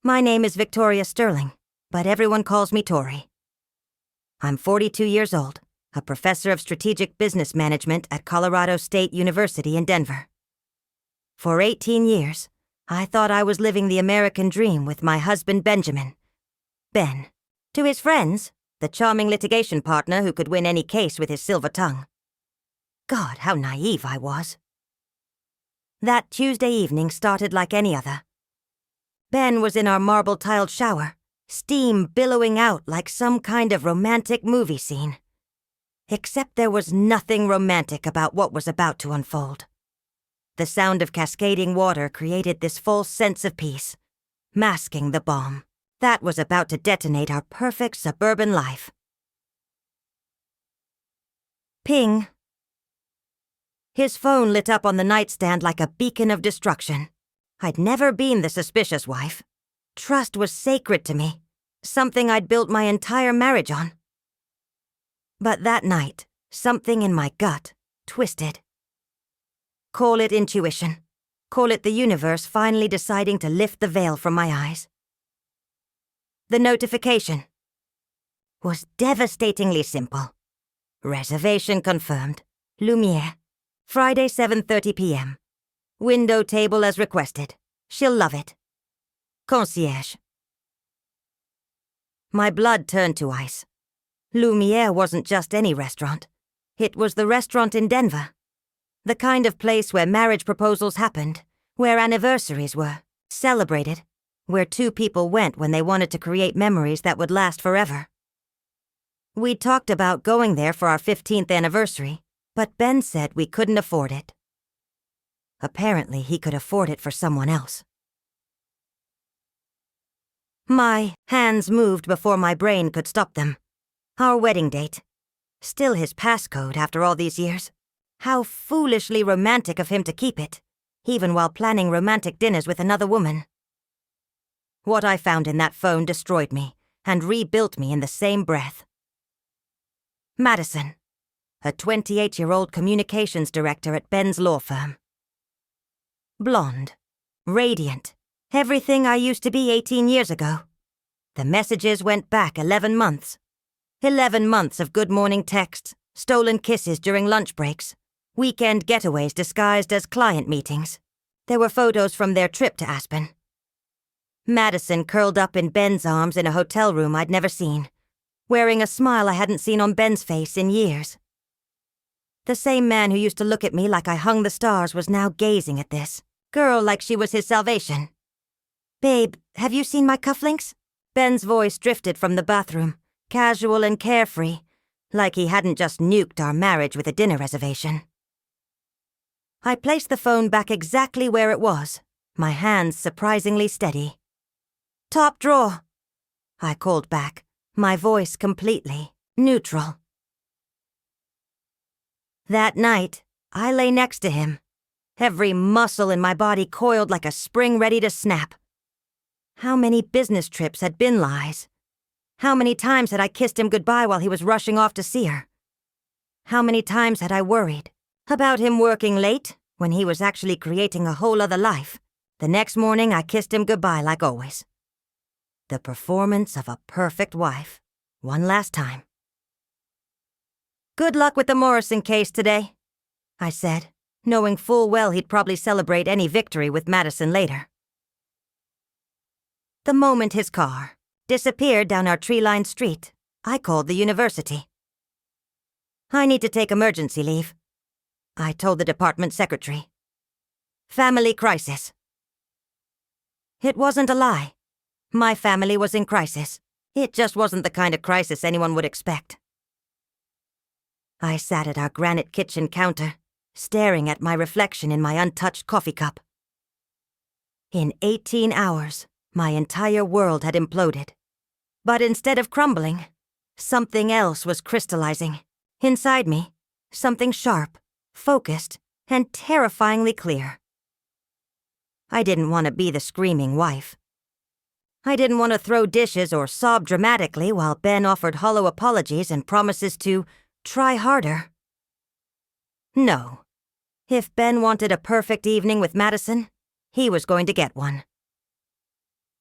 My name is Victoria Sterling, but everyone calls me Tori. I'm 42 years old, a professor of strategic business management at Colorado State University in Denver. For 18 years, I thought I was living the American dream with my husband Benjamin. Ben. To his friends, the charming litigation partner who could win any case with his silver tongue. God, how naive I was. That Tuesday evening started like any other. Ben was in our marble-tiled shower, steam billowing out like some kind of romantic movie scene. Except there was nothing romantic about what was about to unfold. The sound of cascading water created this false sense of peace, masking the bomb that was about to detonate our perfect suburban life. Ping. His phone lit up on the nightstand like a beacon of destruction. I'd never been the suspicious wife. Trust was sacred to me, something I'd built my entire marriage on. But that night, something in my gut twisted. Call it intuition. Call it the universe finally deciding to lift the veil from my eyes. The notification was devastatingly simple. Reservation confirmed. Lumiere. Friday 7:30 p.m. Window table as requested. She'll love it. Concierge. My blood turned to ice. Lumiere wasn't just any restaurant. It was the restaurant in Denver. The kind of place where marriage proposals happened, where anniversaries were celebrated, where two people went when they wanted to create memories that would last forever. We talked about going there for our 15th anniversary, but Ben said we couldn't afford it. Apparently, he could afford it for someone else. My hands moved before my brain could stop them. Our wedding date. Still his passcode after all these years. How foolishly romantic of him to keep it, even while planning romantic dinners with another woman. What I found in that phone destroyed me and rebuilt me in the same breath. Madison, a 28-year-old communications director at Ben's law firm. Blonde, radiant, everything I used to be 18 years ago. The messages went back 11 months. 11 months of good morning texts, stolen kisses during lunch breaks, weekend getaways disguised as client meetings. There were photos from their trip to Aspen. Madison curled up in Ben's arms in a hotel room I'd never seen, wearing a smile I hadn't seen on Ben's face in years. The same man who used to look at me like I hung the stars was now gazing at this girl like she was his salvation. "Babe, have you seen my cufflinks?" Ben's voice drifted from the bathroom, casual and carefree, like he hadn't just nuked our marriage with a dinner reservation. I placed the phone back exactly where it was, my hands surprisingly steady. "Top drawer," I called back, my voice completely neutral. That night, I lay next to him, every muscle in my body coiled like a spring ready to snap. How many business trips had been lies? How many times had I kissed him goodbye while he was rushing off to see her? How many times had I worried about him working late when he was actually creating a whole other life? The next morning, I kissed him goodbye like always. The performance of a perfect wife, one last time. "Good luck with the Morrison case today," I said, knowing full well he'd probably celebrate any victory with Madison later. The moment his car disappeared down our tree-lined street, I called the university. "I need to take emergency leave," I told the department secretary. "Family crisis." It wasn't a lie. My family was in crisis. It just wasn't the kind of crisis anyone would expect. I sat at our granite kitchen counter, staring at my reflection in my untouched coffee cup. In 18 hours, my entire world had imploded. But instead of crumbling, something else was crystallizing. Inside me, something sharp, focused, and terrifyingly clear. I didn't want to be the screaming wife. I didn't want to throw dishes or sob dramatically while Ben offered hollow apologies and promises to try harder. No. If Ben wanted a perfect evening with Madison, he was going to get one.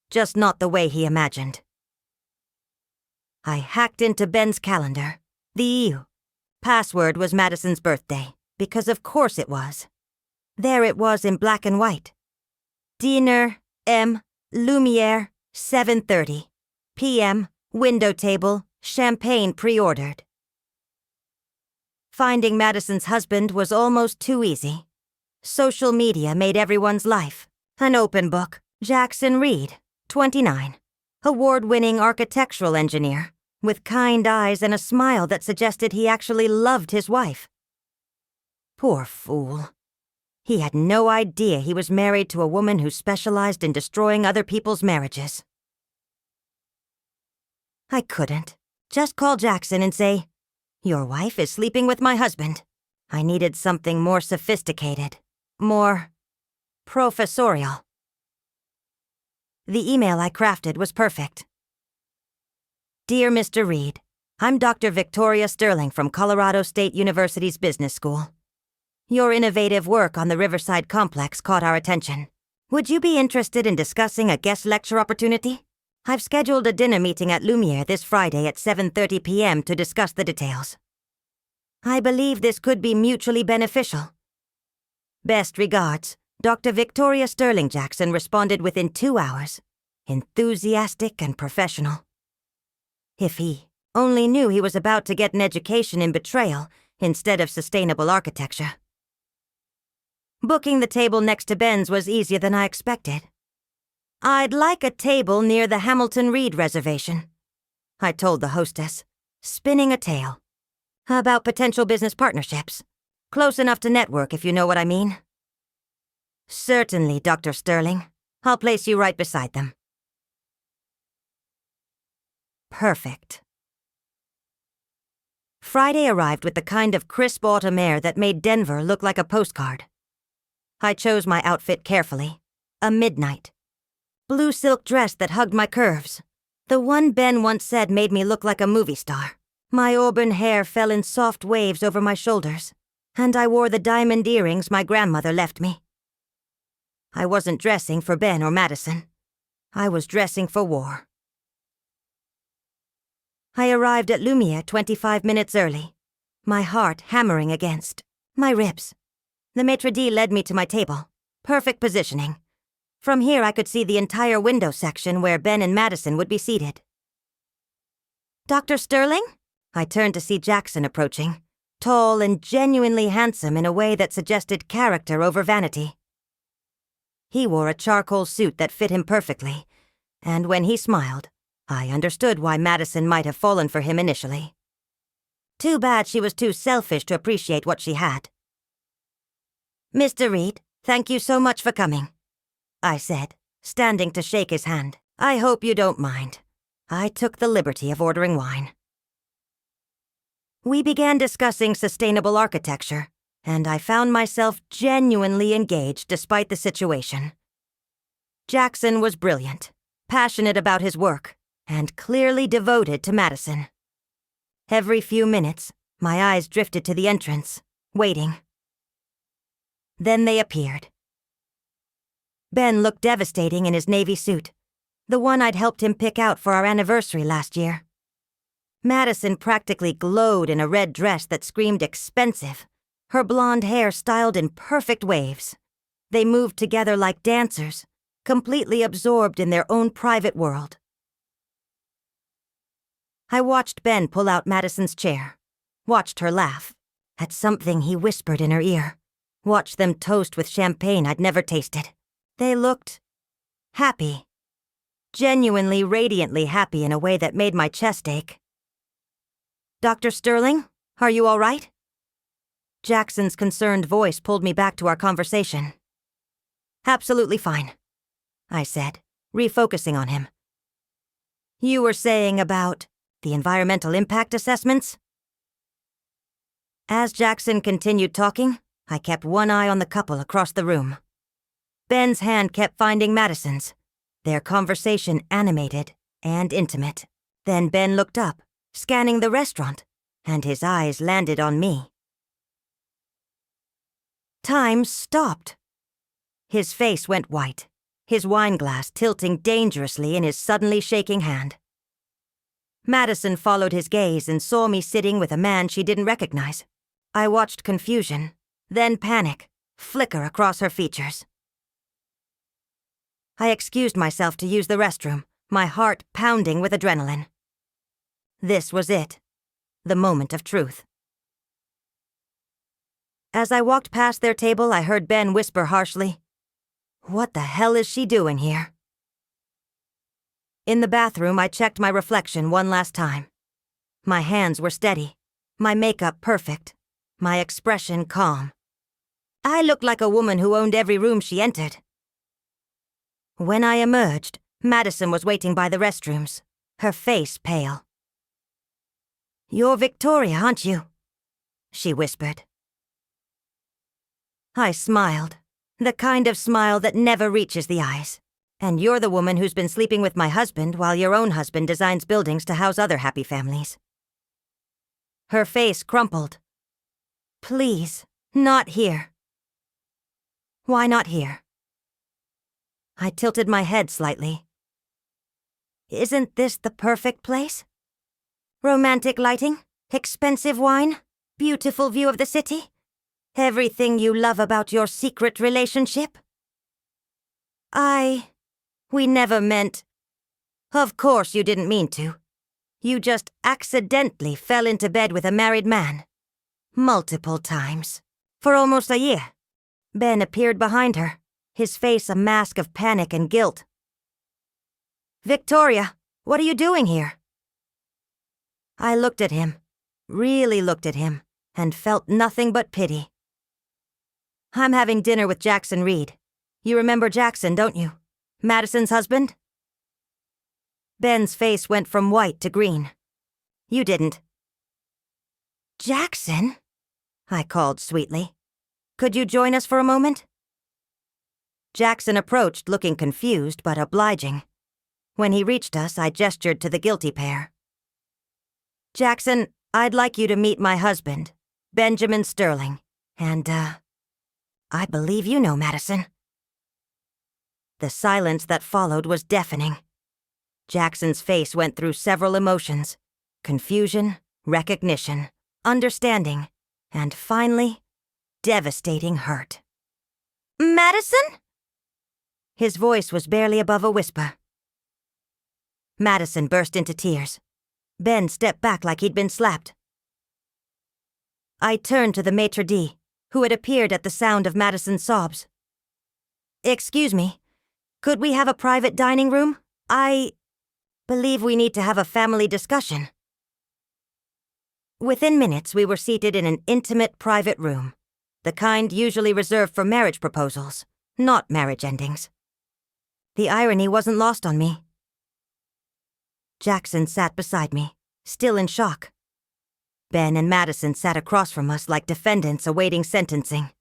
just not the way he imagined. I hacked into Ben's calendar. The EU. Password was Madison's birthday, because of course it was. There it was in black and white. Dinner, M, Lumiere, 7:30. PM, window table, champagne pre-ordered. Finding Madison's husband was almost too easy. Social media made everyone's life. An open book. Jackson Reed, 29. Award-winning architectural engineer, with kind eyes and a smile that suggested he actually loved his wife. Poor fool. He had no idea he was married to a woman who specialized in destroying other people's marriages. I couldn't. Just call Jackson and say, "Your wife is sleeping with my husband." I needed something more sophisticated, more professorial. The email I crafted was perfect. Dear Mr. Reed, I'm Dr. Victoria Sterling from Colorado State University's Business School. Your innovative work on the Riverside Complex caught our attention. Would you be interested in discussing a guest lecture opportunity? I've scheduled a dinner meeting at Lumiere this Friday at 7:30 p.m. to discuss the details. I believe this could be mutually beneficial. Best regards, Dr. Victoria Sterling. Jackson responded within 2 hours. Enthusiastic and professional. If he only knew he was about to get an education in betrayal instead of sustainable architecture. Booking the table next to Ben's was easier than I expected. I'd like a table near the Hamilton Reed reservation, I told the hostess, spinning a tale. About potential business partnerships. Close enough to network, if you know what I mean. Certainly, Dr. Sterling. I'll place you right beside them. Perfect. Friday arrived with the kind of crisp autumn air that made Denver look like a postcard. I chose my outfit carefully. A midnight. Blue silk dress that hugged my curves. The one Ben once said made me look like a movie star. My auburn hair fell in soft waves over my shoulders, and I wore the diamond earrings my grandmother left me. I wasn't dressing for Ben or Madison. I was dressing for war. I arrived at Lumiere 25 minutes early, my heart hammering against my ribs. The maitre d' led me to my table. Perfect positioning. From here I could see the entire window section where Ben and Madison would be seated. Dr. Sterling? I turned to see Jackson approaching, tall and genuinely handsome in a way that suggested character over vanity. He wore a charcoal suit that fit him perfectly, and when he smiled, I understood why Madison might have fallen for him initially. Too bad she was too selfish to appreciate what she had. Mr. Reed, thank you so much for coming, I said, standing to shake his hand. I hope you don't mind. I took the liberty of ordering wine. We began discussing sustainable architecture, and I found myself genuinely engaged despite the situation. Jackson was brilliant, passionate about his work, and clearly devoted to Madison. Every few minutes, my eyes drifted to the entrance, waiting. Then they appeared. Ben looked devastating in his navy suit, the one I'd helped him pick out for our anniversary last year. Madison practically glowed in a red dress that screamed expensive, her blonde hair styled in perfect waves. They moved together like dancers, completely absorbed in their own private world. I watched Ben pull out Madison's chair, watched her laugh, at something he whispered in her ear, watched them toast with champagne I'd never tasted. They looked happy, genuinely, radiantly happy in a way that made my chest ache. Dr. Sterling, are you all right? Jackson's concerned voice pulled me back to our conversation. Absolutely fine, I said, refocusing on him. You were saying about the environmental impact assessments? As Jackson continued talking, I kept one eye on the couple across the room. Ben's hand kept finding Madison's, their conversation animated and intimate. Then Ben looked up, scanning the restaurant, and his eyes landed on me. Time stopped. His face went white, his wineglass tilting dangerously in his suddenly shaking hand. Madison followed his gaze and saw me sitting with a man she didn't recognize. I watched confusion, then panic, flicker across her features. I excused myself to use the restroom, my heart pounding with adrenaline. This was it, the moment of truth. As I walked past their table, I heard Ben whisper harshly, "What the hell is she doing here?" In the bathroom, I checked my reflection one last time. My hands were steady, my makeup perfect, my expression calm. I looked like a woman who owned every room she entered. When I emerged, Madison was waiting by the restrooms, her face pale. "You're Victoria, aren't you?" she whispered. I smiled, the kind of smile that never reaches the eyes. "And you're the woman who's been sleeping with my husband while your own husband designs buildings to house other happy families." Her face crumpled. "Please, not here." "Why not here?" I tilted my head slightly. "Isn't this the perfect place? Romantic lighting, expensive wine, beautiful view of the city, everything you love about your secret relationship." We never meant... Of course you didn't mean to. You just accidentally fell into bed with a married man. Multiple times. For almost a year. Ben appeared behind her, his face a mask of panic and guilt. "Victoria, what are you doing here?" I looked at him, really looked at him, and felt nothing but pity. "I'm having dinner with Jackson Reed. You remember Jackson, don't you? Madison's husband?" Ben's face went from white to green. "You didn't." "Jackson?" I called sweetly. "Could you join us for a moment?" Jackson approached, looking confused but obliging. When he reached us, I gestured to the guilty pair. "Jackson, I'd like you to meet my husband, Benjamin Sterling, and, I believe you know Madison." The silence that followed was deafening. Jackson's face went through several emotions: confusion, recognition, understanding, and finally, devastating hurt. "Madison?" His voice was barely above a whisper. Madison burst into tears. Ben stepped back like he'd been slapped. I turned to the maitre d', who had appeared at the sound of Madison's sobs. "Excuse me, could we have a private dining room? I believe we need to have a family discussion." Within minutes, we were seated in an intimate private room, the kind usually reserved for marriage proposals, not marriage endings. The irony wasn't lost on me. Jackson sat beside me, still in shock. Ben and Madison sat across from us like defendants awaiting sentencing.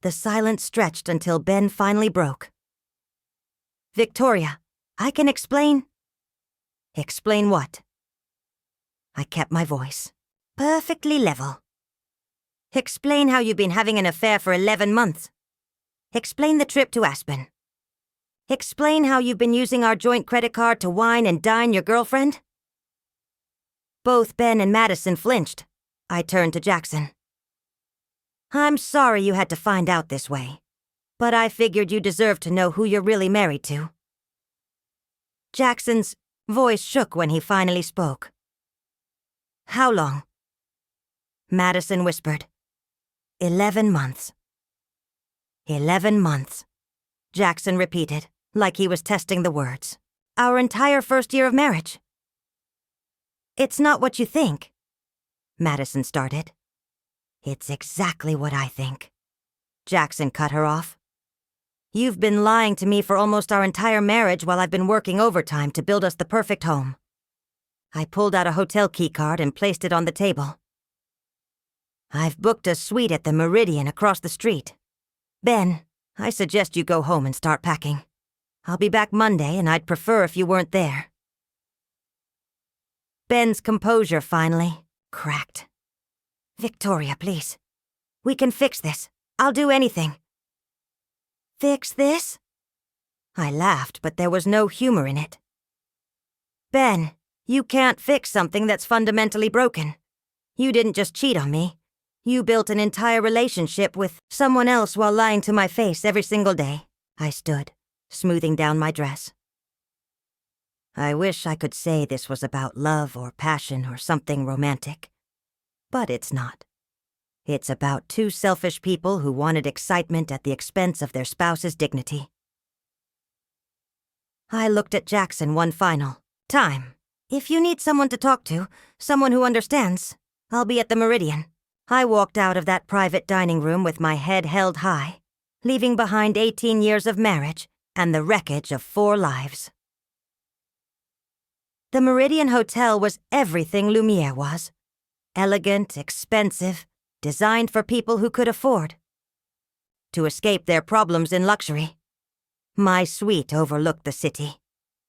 The silence stretched until Ben finally broke. "Victoria, I can explain." "Explain what?" I kept my voice perfectly level. "Explain how you've been having an affair for 11 months. Explain the trip to Aspen. Explain how you've been using our joint credit card to wine and dine your girlfriend." Both Ben and Madison flinched. I turned to Jackson. "I'm sorry you had to find out this way, but I figured you deserved to know who you're really married to." Jackson's voice shook when he finally spoke. "How long?" Madison whispered. 11 months. 11 months, Jackson repeated, like he was testing the words. "Our entire first year of marriage." "It's not what you think," Madison started. "It's exactly what I think," Jackson cut her off. "You've been lying to me for almost our entire marriage while I've been working overtime to build us the perfect home." I pulled out a hotel keycard and placed it on the table. "I've booked a suite at the Meridian across the street. Ben, I suggest you go home and start packing. I'll be back Monday, and I'd prefer if you weren't there." Ben's composure finally cracked. "Victoria, please. We can fix this. I'll do anything." "Fix this?" I laughed, but there was no humor in it. Ben, you can't fix something that's fundamentally broken. You didn't just cheat on me. You built an entire relationship with someone else while lying to my face every single day. I stood, smoothing down my dress. I wish I could say this was about love or passion or something romantic. But it's not. It's about two selfish people who wanted excitement at the expense of their spouse's dignity. I looked at Jackson one final time. If you need someone to talk to, someone who understands, I'll be at the Meridian. I walked out of that private dining room with my head held high, leaving behind 18 years of marriage and the wreckage of 4 lives. The Meridian Hotel was everything Lumiere was. Elegant, expensive, designed for people who could afford to escape their problems in luxury. My suite overlooked the city,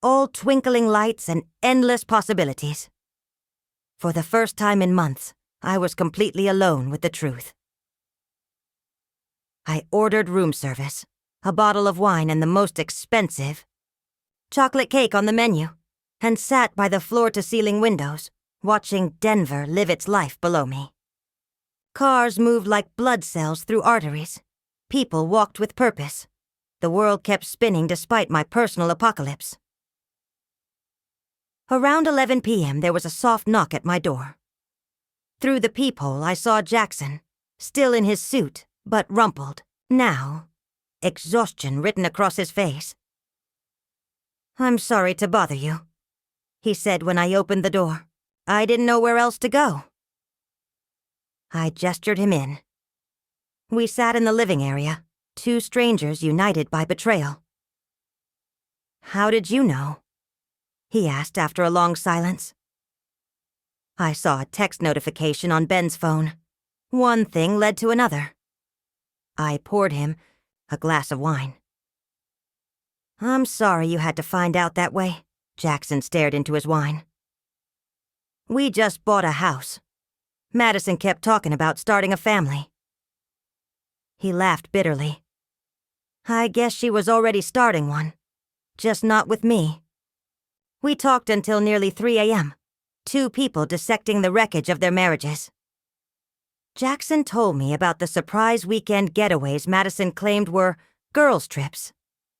all twinkling lights and endless possibilities. For the first time in months, I was completely alone with the truth. I ordered room service, a bottle of wine and the most expensive chocolate cake on the menu, and sat by the floor-to-ceiling windows, watching Denver live its life below me. Cars moved like blood cells through arteries. People walked with purpose. The world kept spinning despite my personal apocalypse. Around 11 p.m., there was a soft knock at my door. Through the peephole, I saw Jackson, still in his suit, but rumpled. Now, exhaustion written across his face. "I'm sorry to bother you," he said when I opened the door. "I didn't know where else to go." I gestured him in. We sat in the living area, 2 strangers united by betrayal. "How did you know?" he asked after a long silence. I saw a text notification on Ben's phone. One thing led to another. I poured him a glass of wine. "I'm sorry you had to find out that way." Jackson stared into his wine. "We just bought a house. Madison kept talking about starting a family." He laughed bitterly. "I guess she was already starting one, just not with me." We talked until nearly 3 a.m., 2 people dissecting the wreckage of their marriages. Jackson told me about the surprise weekend getaways Madison claimed were girls' trips,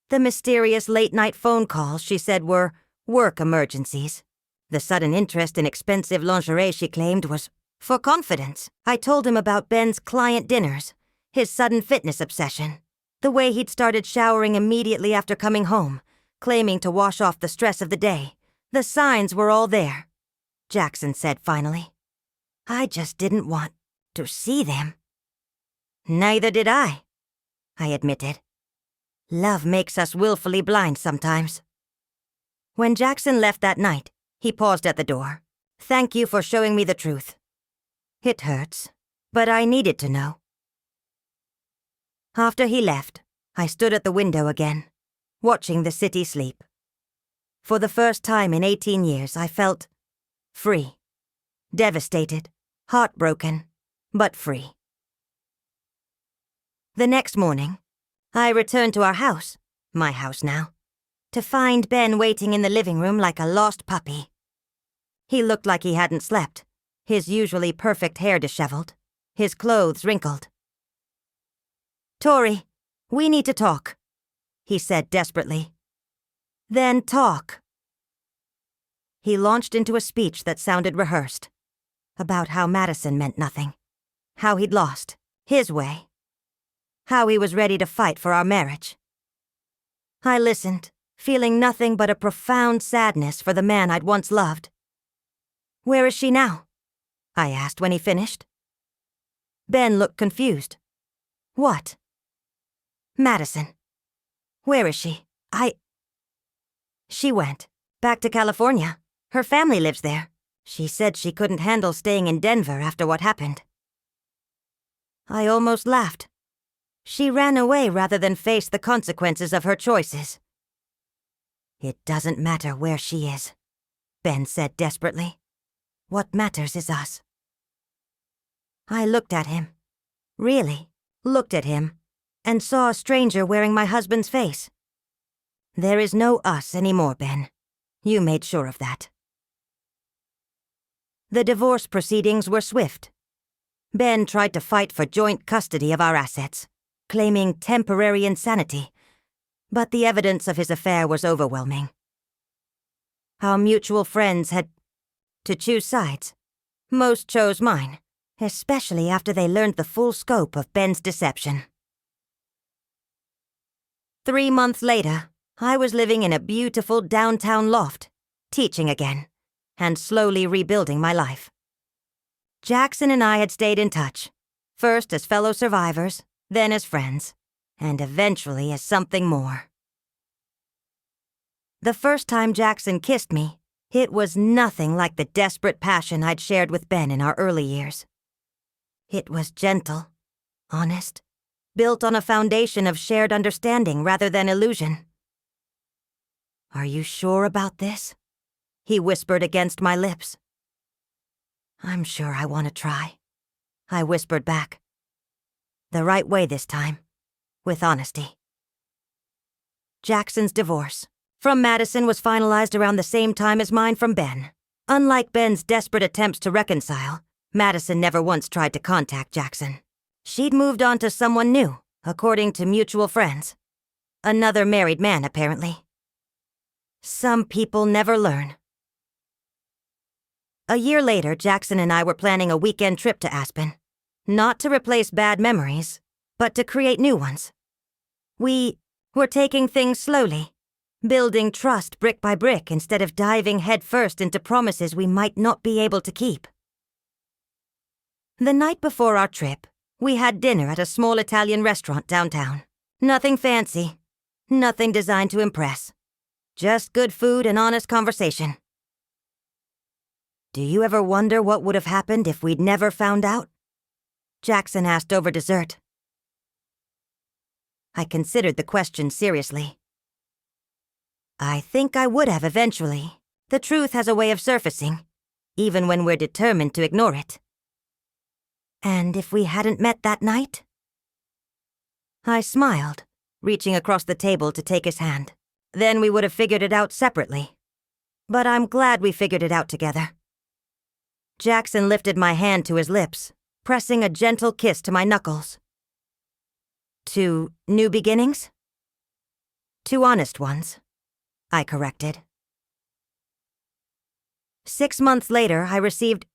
the mysterious late-night phone calls she said were work emergencies, the sudden interest in expensive lingerie she claimed was for confidence. I told him about Ben's client dinners, his sudden fitness obsession, the way he'd started showering immediately after coming home, claiming to wash off the stress of the day. The signs were all there, Jackson said finally. I just didn't want to see them. "Neither did I admitted. Love makes us willfully blind sometimes. When Jackson left that night, he paused at the door. "Thank you for showing me the truth. It hurts, but I needed to know." After he left, I stood at the window again, watching the city sleep. For the first time in 18 years, I felt free, devastated, heartbroken, but free. The next morning, I returned to our house, my house now, to find Ben waiting in the living room like a lost puppy. He looked like he hadn't slept, his usually perfect hair disheveled, his clothes wrinkled. "Tori, we need to talk," he said desperately. "Then talk." He launched into a speech that sounded rehearsed, about how Madison meant nothing, how he'd lost, his way, how he was ready to fight for our marriage. I listened, feeling nothing but a profound sadness for the man I'd once loved. "Where is she now?" I asked when he finished. Ben looked confused. "What?" "Madison. Where is she? She went back to California. Her family lives there. She said she couldn't handle staying in Denver after what happened." I almost laughed. She ran away rather than face the consequences of her choices. "It doesn't matter where she is," Ben said desperately. "What matters is us." I looked at him, really looked at him, and saw a stranger wearing my husband's face. There is no us anymore, Ben. You made sure of that. The divorce proceedings were swift. Ben tried to fight for joint custody of our assets, claiming temporary insanity, but the evidence of his affair was overwhelming. Our mutual friends had to choose sides. Most chose mine, especially after they learned the full scope of Ben's deception. 3 months later, I was living in a beautiful downtown loft, teaching again, and slowly rebuilding my life. Jackson and I had stayed in touch, first as fellow survivors, then as friends, and eventually as something more. The first time Jackson kissed me, it was nothing like the desperate passion I'd shared with Ben in our early years. It was gentle, honest, built on a foundation of shared understanding rather than illusion. "Are you sure about this?" he whispered against my lips. "I'm sure I want to try," I whispered back. The right way this time, with honesty. Jackson's divorce from Madison was finalized around the same time as mine from Ben. Unlike Ben's desperate attempts to reconcile, Madison never once tried to contact Jackson. She'd moved on to someone new, according to mutual friends. Another married man, apparently. Some people never learn. A year later, Jackson and I were planning a weekend trip to Aspen. Not to replace bad memories, but to create new ones. We were taking things slowly, building trust brick by brick instead of diving headfirst into promises we might not be able to keep. The night before our trip, we had dinner at a small Italian restaurant downtown. Nothing fancy, nothing designed to impress. Just good food and honest conversation. "Do you ever wonder what would have happened if we'd never found out?" Jackson asked over dessert. I considered the question seriously. I think I would have eventually. The truth has a way of surfacing, even when we're determined to ignore it. And if we hadn't met that night? I smiled, reaching across the table to take his hand. Then we would have figured it out separately. But I'm glad we figured it out together. Jackson lifted my hand to his lips, pressing a gentle kiss to my knuckles. "To new beginnings?" "To honest ones," I corrected. 6 months later, I received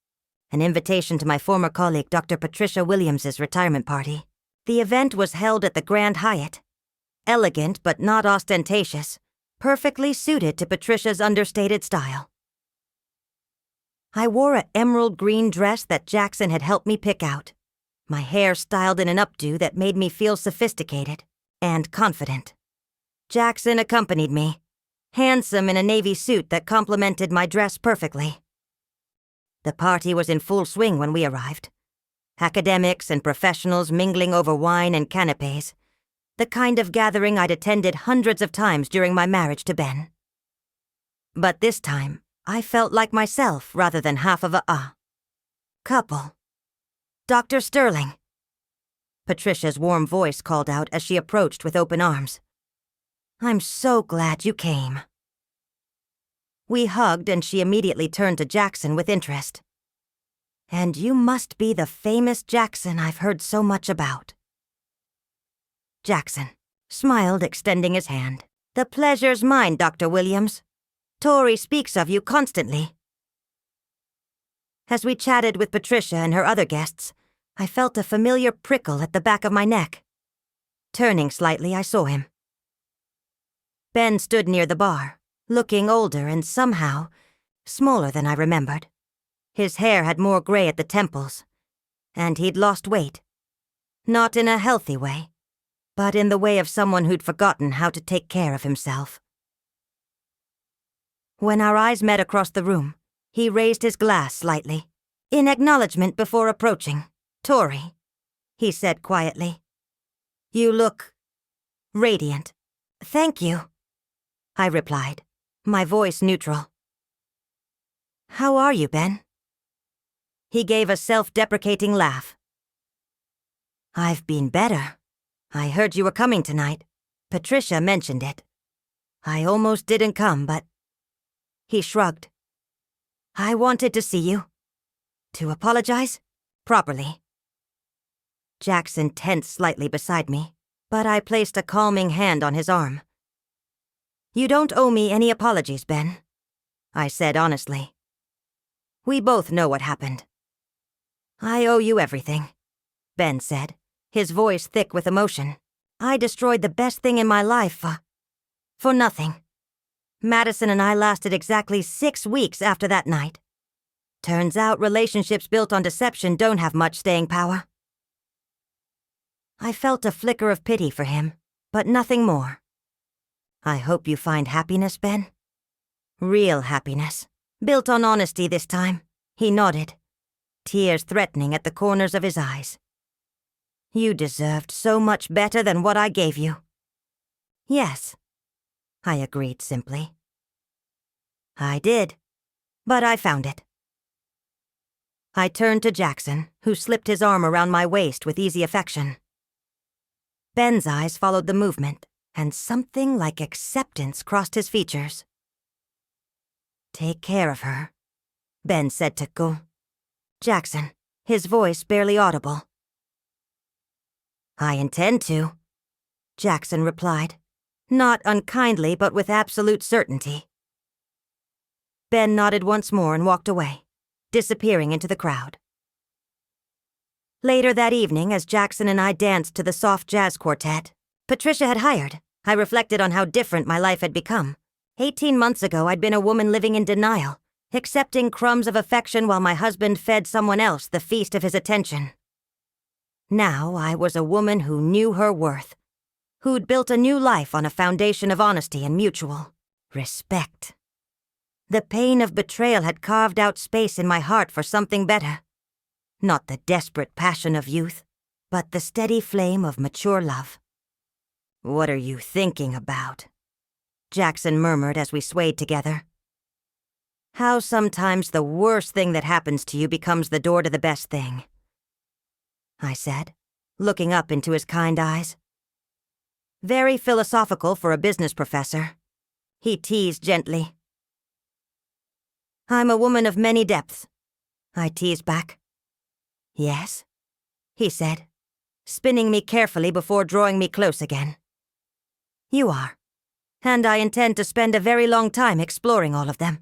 an invitation to my former colleague Dr. Patricia Williams's retirement party. The event was held at the Grand Hyatt. Elegant but not ostentatious, perfectly suited to Patricia's understated style. I wore an emerald green dress that Jackson had helped me pick out, my hair styled in an updo that made me feel sophisticated and confident. Jackson accompanied me, handsome in a navy suit that complemented my dress perfectly. The party was in full swing when we arrived. Academics and professionals mingling over wine and canapes, the kind of gathering I'd attended hundreds of times during my marriage to Ben. But this time, I felt like myself rather than half of a couple. "Dr. Sterling," Patricia's warm voice called out as she approached with open arms. "I'm so glad you came." We hugged and she immediately turned to Jackson with interest. "And you must be the famous Jackson I've heard so much about." Jackson smiled, extending his hand. "The pleasure's mine, Dr. Williams. Tori speaks of you constantly." As we chatted with Patricia and her other guests, I felt a familiar prickle at the back of my neck. Turning slightly, I saw him. Ben stood near the bar, looking older and somehow smaller than I remembered. His hair had more gray at the temples, and he'd lost weight. Not in a healthy way, but in the way of someone who'd forgotten how to take care of himself. When our eyes met across the room, he raised his glass slightly, in acknowledgement before approaching. "Tori," he said quietly. "You look radiant." "Thank you," I replied, my voice neutral. "How are you, Ben?" He gave a self-deprecating laugh. "I've been better. I heard you were coming tonight. Patricia mentioned it." I almost didn't come, but... He shrugged. I wanted to see you. To apologize? Properly. Jackson tensed slightly beside me, but I placed a calming hand on his arm. You don't owe me any apologies, Ben, I said honestly. We both know what happened. I owe you everything, Ben said, his voice thick with emotion. I destroyed the best thing in my life for nothing. Madison and I lasted exactly 6 weeks after that night. Turns out relationships built on deception don't have much staying power. I felt a flicker of pity for him, but nothing more. I hope you find happiness, Ben. Real happiness. Built on honesty this time. He nodded, tears threatening at the corners of his eyes. You deserved so much better than what I gave you. Yes, I agreed simply. I did, but I found it. I turned to Jackson, who slipped his arm around my waist with easy affection. Ben's eyes followed the movement, and something like acceptance crossed his features. Take care of her, Ben said to Go. Jackson, his voice barely audible. I intend to, Jackson replied, not unkindly but with absolute certainty. Ben nodded once more and walked away, disappearing into the crowd. Later that evening, as Jackson and I danced to the soft jazz quartet Patricia had hired, I reflected on how different my life had become. 18 months ago, I'd been a woman living in denial, accepting crumbs of affection while my husband fed someone else the feast of his attention. Now I was a woman who knew her worth, who'd built a new life on a foundation of honesty and mutual respect. The pain of betrayal had carved out space in my heart for something better. Not the desperate passion of youth, but the steady flame of mature love. What are you thinking about? Jackson murmured as we swayed together. How sometimes the worst thing that happens to you becomes the door to the best thing, I said, looking up into his kind eyes. Very philosophical for a business professor, he teased gently. I'm a woman of many depths, I teased back. Yes, he said, spinning me carefully before drawing me close again. You are, and I intend to spend a very long time exploring all of them.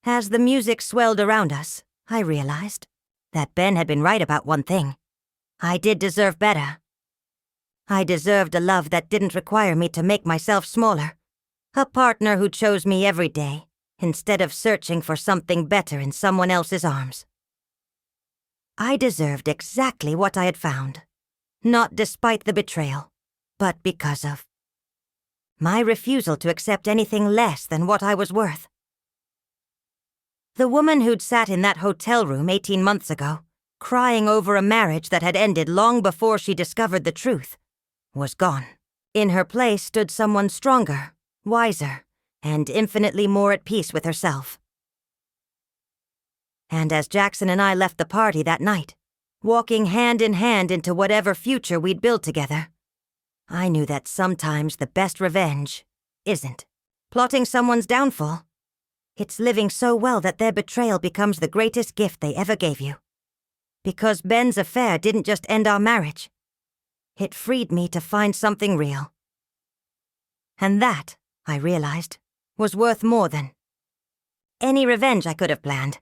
As the music swelled around us, I realized that Ben had been right about one thing. I did deserve better. I deserved a love that didn't require me to make myself smaller, a partner who chose me every day, instead of searching for something better in someone else's arms. I deserved exactly what I had found, not despite the betrayal, but because of my refusal to accept anything less than what I was worth. The woman who'd sat in that hotel room 18 months ago, crying over a marriage that had ended long before she discovered the truth, was gone. In her place stood someone stronger, wiser, and infinitely more at peace with herself. And as Jackson and I left the party that night, walking hand in hand into whatever future we'd build together, I knew that sometimes the best revenge isn't plotting someone's downfall. It's living so well that their betrayal becomes the greatest gift they ever gave you. Because Ben's affair didn't just end our marriage. It freed me to find something real. And that, I realized, was worth more than any revenge I could have planned.